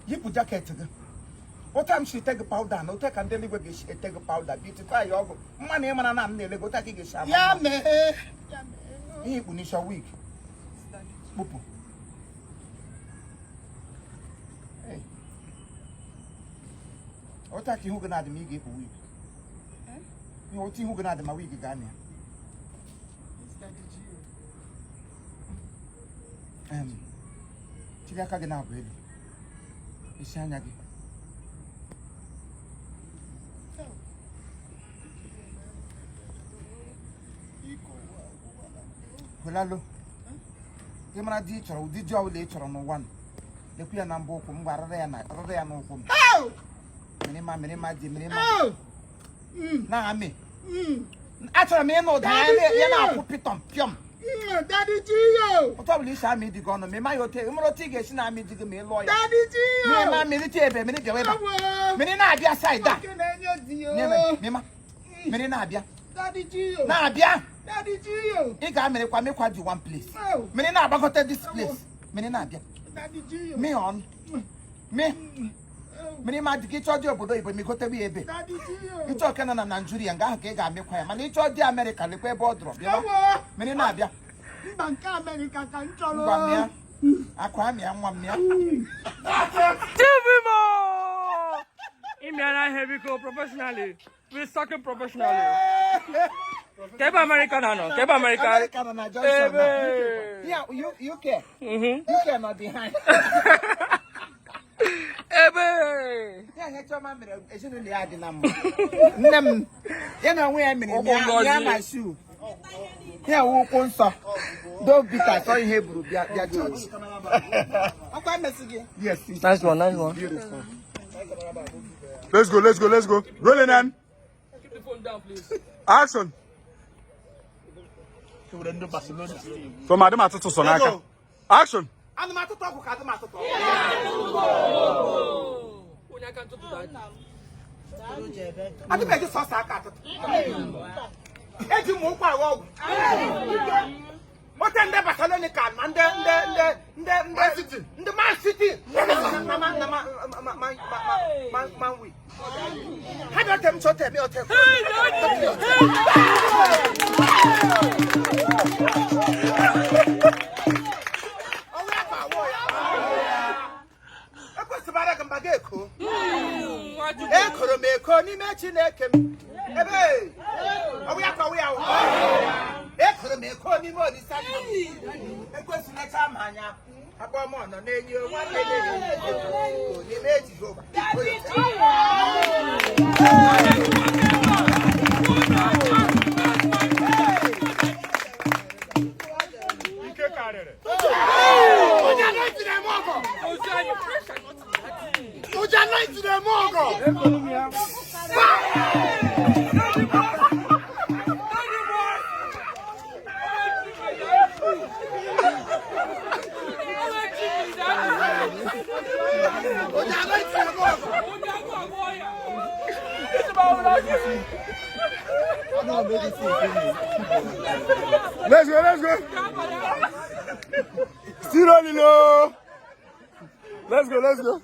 You put jacket. What time she take a powder? No take and deliver take a powder. Beautify your money, man, and I'm nearly go take a shower. Yeah, man. He punish a week. Hey. What are you going to me give a week? You want to go to my week again? Chigaka gana bread. Ishanyagi. Hello. You man did you later on one? The queer number from Barana, no from. Oh! Minima. Now, me. After me, no, you're put it on Pium. Daddy Gio. Probably shall me the gun. My hotel, Motigation, I mean, to me lawyer. Daddy Gio. My military, Minina, side that. Minina, Daddy Gio. Nadia. Daddy Gio. You got me quite one place. Minina, about this place. Minina, Daddy Gio. Me on. Me. Minima to get your job, but me go to be a bit. You talk on an Nigerian guy, gave me quiet. Man, it's all the American, the way board drop. Minina, Banka America control. Aquamia, 1 million. Chiefimo! Imiana heavy go professionally. We soccer professionally. Keba American, no. Keba American. Yeah, you care. You cannot behind. Ebe. Yeah, your mama is in the adding number. You know where I'm my shoe. Here, who wants to don't be that sorry, Hebrew, their judge. Okay, message. Yes, nice one. Beautiful. Let's go. Rolling on. Keep the phone down, please. Action. So, Madam Atoto Sonaka. Action. I'm not to talk. I think I just saw Saka. What and never Salonica, and the man city. My week. How about them to tell me or tell Let's go. Still on low. Let's go.